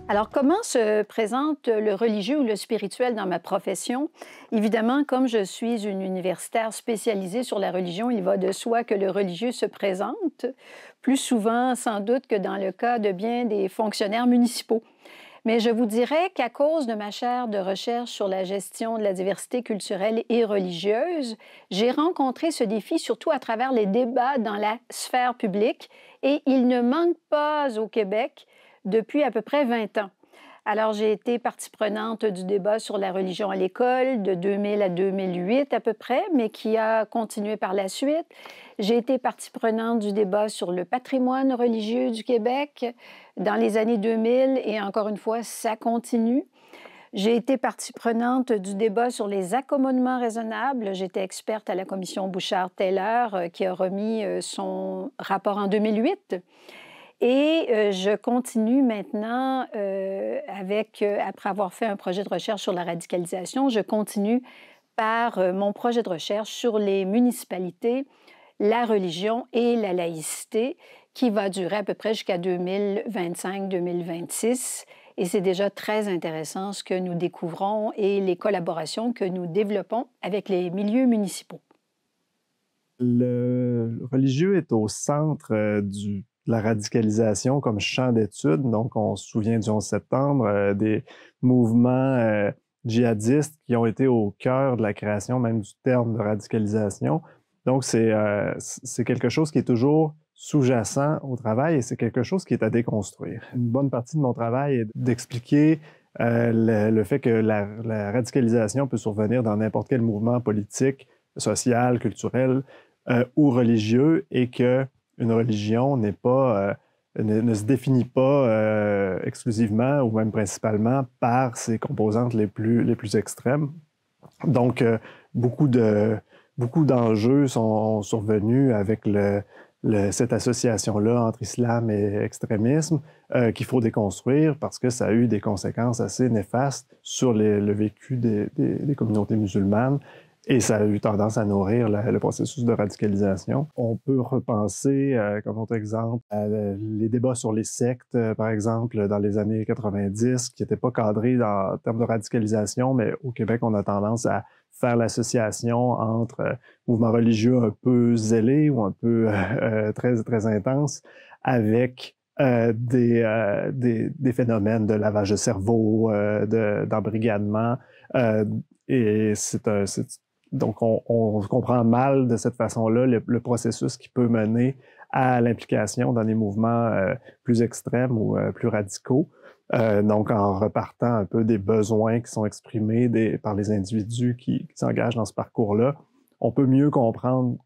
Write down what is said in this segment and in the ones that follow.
Alors, comment se présente le religieux ou le spirituel dans ma profession? Évidemment, comme je suis une universitaire spécialisée sur la religion, il va de soi que le religieux se présente plus souvent, sans doute, que dans le cas de bien des fonctionnaires municipaux. Mais je vous dirais qu'à cause de ma chaire de recherche sur la gestion de la diversité culturelle et religieuse, j'ai rencontré ce défi surtout à travers les débats dans la sphère publique et il ne manque pas au Québec depuis à peu près 20 ans. Alors, j'ai été partie prenante du débat sur la religion à l'école de 2000 à 2008 à peu près, mais qui a continué par la suite. J'ai été partie prenante du débat sur le patrimoine religieux du Québec dans les années 2000 et encore une fois, ça continue. J'ai été partie prenante du débat sur les accommodements raisonnables. J'étais experte à la commission Bouchard-Taylor qui a remis son rapport en 2008. Et je continue maintenant après avoir fait un projet de recherche sur la radicalisation, je continue par mon projet de recherche sur les municipalités, la religion et la laïcité, qui va durer à peu près jusqu'à 2025-2026. Et c'est déjà très intéressant ce que nous découvrons et les collaborations que nous développons avec les milieux municipaux. Le religieux est au centre de la radicalisation comme champ d'étude. Donc, on se souvient du 11 septembre, des mouvements djihadistes qui ont été au cœur de la création même du terme de radicalisation. Donc, c'est quelque chose qui est toujours sous-jacent au travail et c'est quelque chose qui est à déconstruire. Une bonne partie de mon travail est d'expliquer le fait que la radicalisation peut survenir dans n'importe quel mouvement politique, social, culturel ou religieux et que une religion n'est pas, ne se définit pas exclusivement ou même principalement par ses composantes les plus extrêmes. Donc, beaucoup d'enjeux sont survenus avec cette association-là entre islam et extrémisme qu'il faut déconstruire parce que ça a eu des conséquences assez néfastes sur le vécu des communautés musulmanes. Et ça a eu tendance à nourrir le processus de radicalisation. On peut repenser, comme autre exemple, à les débats sur les sectes, par exemple, dans les années 90, qui n'étaient pas cadrés en termes de radicalisation, mais au Québec, on a tendance à faire l'association entre mouvements religieux un peu zélés ou un peu très, très intenses avec des phénomènes de lavage de cerveau, d'embrigadement. Et donc, on comprend mal de cette façon-là le processus qui peut mener à l'implication dans des mouvements plus extrêmes ou plus radicaux. Donc, en repartant un peu des besoins qui sont exprimés par les individus qui s'engagent dans ce parcours-là, on peut mieux comprendre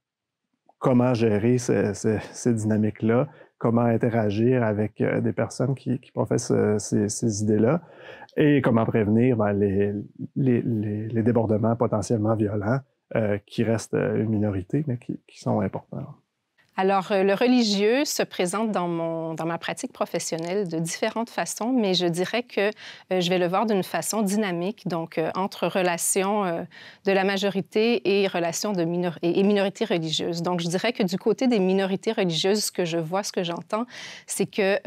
comment gérer ces dynamiques-là, comment interagir avec des personnes qui professent ces idées-là et comment prévenir les débordements potentiellement violents qui restent une minorité, mais qui sont importants. Alors, le religieux se présente dans ma pratique professionnelle de différentes façons, mais je dirais que je vais le voir d'une façon dynamique, donc entre relations de la majorité et relations de minorités religieuses. Donc, je dirais que du côté des minorités religieuses, ce que je vois, ce que j'entends, c'est que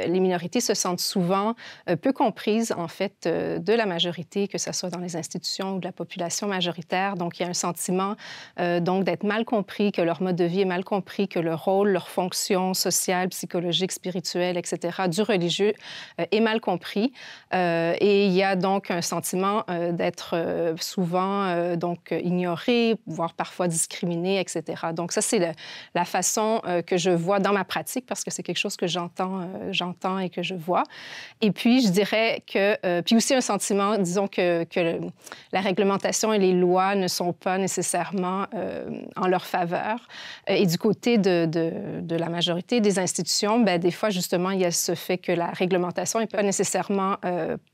les minorités se sentent souvent peu comprises, en fait, de la majorité, que ce soit dans les institutions ou de la population majoritaire. Donc, il y a un sentiment donc d'être mal compris, que leur mode de vie est mal compris, que leur rôle, leur fonction sociale, psychologique, spirituelle, etc., du religieux est mal compris. Et il y a donc un sentiment d'être souvent donc ignoré, voire parfois discriminé, etc. Donc ça, c'est la façon que je vois dans ma pratique, parce que c'est quelque chose que j'entends et que je vois. Et puis, je dirais que... puis aussi un sentiment, disons que la réglementation et les lois ne sont pas nécessairement en leur faveur. Et du côté de la majorité des institutions, bien, des fois, justement, il y a ce fait que la réglementation n'est pas nécessairement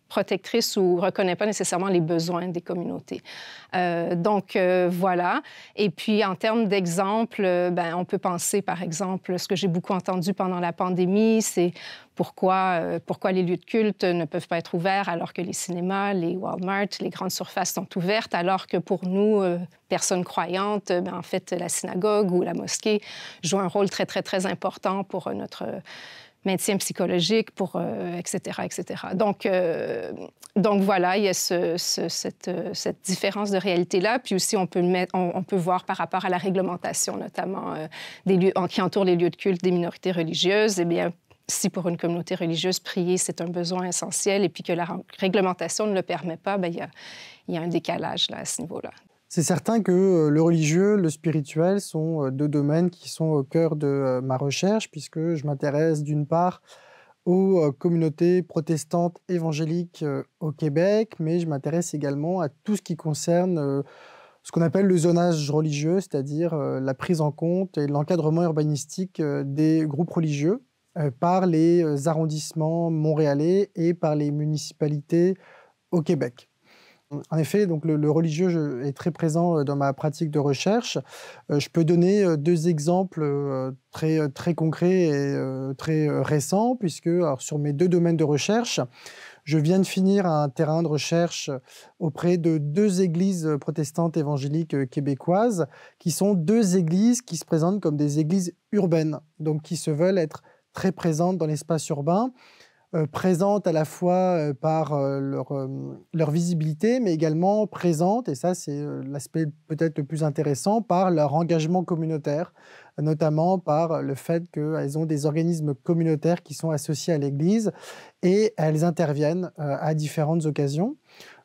protectrice ou ne reconnaît pas nécessairement les besoins des communautés. Voilà. Et puis, en termes d'exemples, on peut penser, par exemple, ce que j'ai beaucoup entendu pendant la pandémie, c'est pourquoi les lieux de culte ne peuvent pas être ouverts alors que les cinémas, les Walmart, les grandes surfaces sont ouvertes, alors que pour nous, personnes croyantes, en fait, la synagogue ou la mosquée joue un rôle très, très, très important pour notre maintien psychologique, etc., etc. Donc voilà, il y a cette différence de réalité-là. Puis aussi, on peut voir par rapport à la réglementation, notamment des lieux qui entourent les lieux de culte des minorités religieuses, eh bien, si pour une communauté religieuse, prier, c'est un besoin essentiel et puis que la réglementation ne le permet pas, il y a un décalage là, à ce niveau-là. C'est certain que le religieux, le spirituel sont deux domaines qui sont au cœur de ma recherche, puisque je m'intéresse d'une part aux communautés protestantes évangéliques au Québec, mais je m'intéresse également à tout ce qui concerne ce qu'on appelle le zonage religieux, c'est-à-dire la prise en compte et l'encadrement urbanistique des groupes religieux par les arrondissements montréalais et par les municipalités au Québec. En effet, donc le religieux est très présent dans ma pratique de recherche. Je peux donner deux exemples très, très concrets et très récents, puisque alors, sur mes deux domaines de recherche, je viens de finir un terrain de recherche auprès de deux églises protestantes évangéliques québécoises, qui sont deux églises qui se présentent comme des églises urbaines, donc qui se veulent être très présentes dans l'espace urbain, présentes à la fois par leur visibilité, mais également présentes, et ça c'est l'aspect peut-être le plus intéressant, par leur engagement communautaire, notamment par le fait qu'elles ont des organismes communautaires qui sont associés à l'Église et elles interviennent à différentes occasions.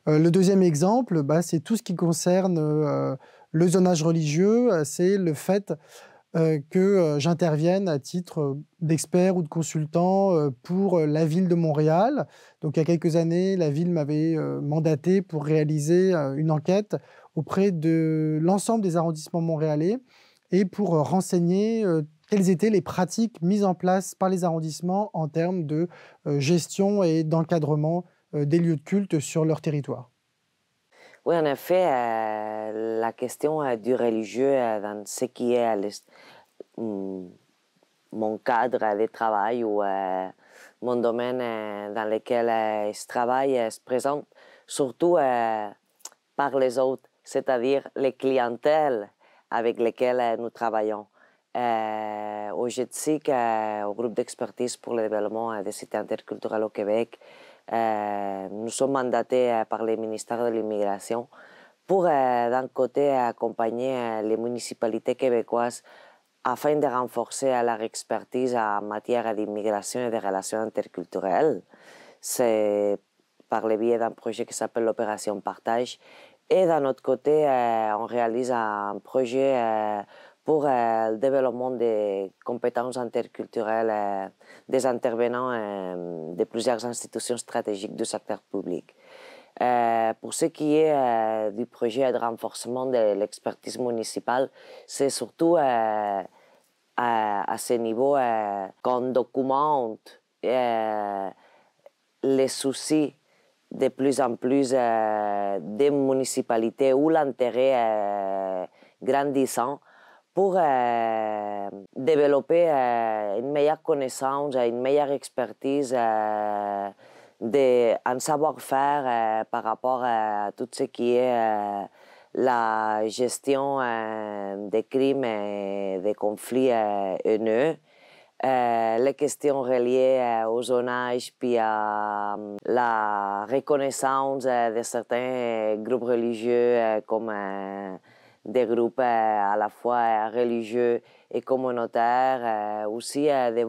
Le deuxième exemple, c'est tout ce qui concerne le zonage religieux, c'est le fait que j'intervienne à titre d'expert ou de consultant pour la ville de Montréal. Donc, il y a quelques années, la ville m'avait mandaté pour réaliser une enquête auprès de l'ensemble des arrondissements montréalais et pour renseigner quelles étaient les pratiques mises en place par les arrondissements en termes de gestion et d'encadrement des lieux de culte sur leur territoire. Oui, en effet, la question du religieux dans ce qui est mon cadre de travail ou mon domaine dans lequel je travaille se présente surtout par les autres, c'est-à-dire les clientèles avec lesquelles nous travaillons. Au GETSIC, au groupe d'expertise pour le développement des cités interculturelles au Québec, nous sommes mandatés par le ministère de l'Immigration pour, d'un côté, accompagner les municipalités québécoises afin de renforcer leur expertise en matière d'immigration et de relations interculturelles. C'est par le biais d'un projet qui s'appelle l'Opération Partage. Et d'un autre côté, on réalise un projet pour le développement des compétences interculturelles des intervenants de plusieurs institutions stratégiques du secteur public. Pour ce qui est du projet de renforcement de l'expertise municipale, c'est surtout à ce niveau qu'on documente les soucis de plus en plus des municipalités ou l'intérêt grandissant pour développer une meilleure connaissance, une meilleure expertise, un savoir-faire par rapport à tout ce qui est la gestion des crimes et des conflits haineux, les questions reliées au zonage, puis à la reconnaissance de certains groupes religieux comme des groupes à la fois religieux et communautaires, aussi de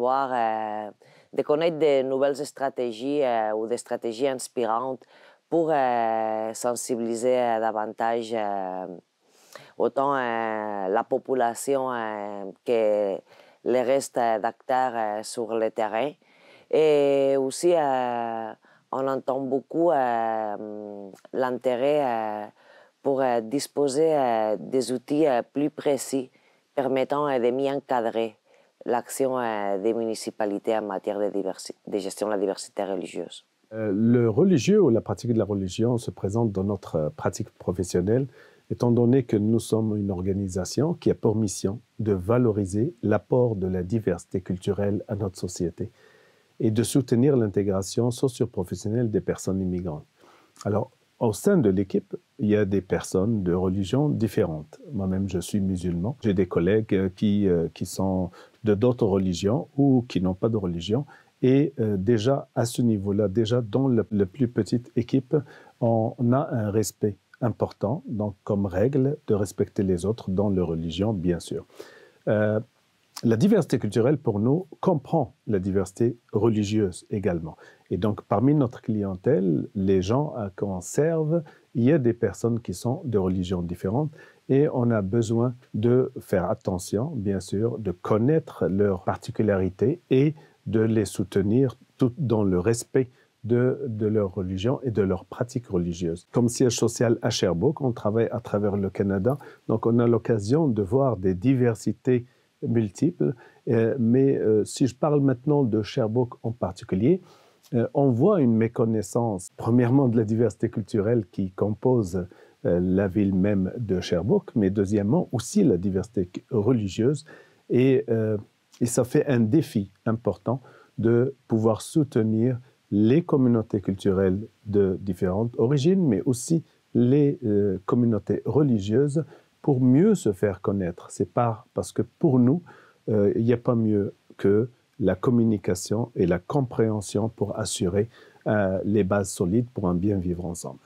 connaître de nouvelles stratégies ou des stratégies inspirantes pour sensibiliser davantage autant la population que le reste d'acteurs sur le terrain. Et aussi, on entend beaucoup l'intérêt pour disposer des outils plus précis permettant de mieux encadrer l'action des municipalités en matière de gestion de la diversité religieuse. Le religieux ou la pratique de la religion se présente dans notre pratique professionnelle, étant donné que nous sommes une organisation qui a pour mission de valoriser l'apport de la diversité culturelle à notre société et de soutenir l'intégration socio-professionnelle des personnes immigrantes. Alors, au sein de l'équipe, il y a des personnes de religions différentes. Moi-même, je suis musulman. J'ai des collègues qui sont de d'autres religions ou qui n'ont pas de religion. Et déjà, à ce niveau-là, déjà dans la plus petite équipe, on a un respect important, donc comme règle de respecter les autres dans leur religion, bien sûr. La diversité culturelle, pour nous, comprend la diversité religieuse également. Et donc, parmi notre clientèle, les gens qu'on serve, il y a des personnes qui sont de religions différentes et on a besoin de faire attention, bien sûr, de connaître leurs particularités et de les soutenir tout dans le respect de leur religion et de leurs pratiques religieuses. Comme siège social à Sherbrooke, on travaille à travers le Canada, donc on a l'occasion de voir des diversités multiples. Mais si je parle maintenant de Sherbrooke en particulier, on voit une méconnaissance, premièrement, de la diversité culturelle qui compose la ville même de Sherbrooke, mais deuxièmement aussi la diversité religieuse. Et ça fait un défi important de pouvoir soutenir les communautés culturelles de différentes origines, mais aussi les communautés religieuses pour mieux se faire connaître. C'est pas parce que pour nous, il n'y a pas mieux que la communication et la compréhension pour assurer les bases solides pour un bien vivre ensemble.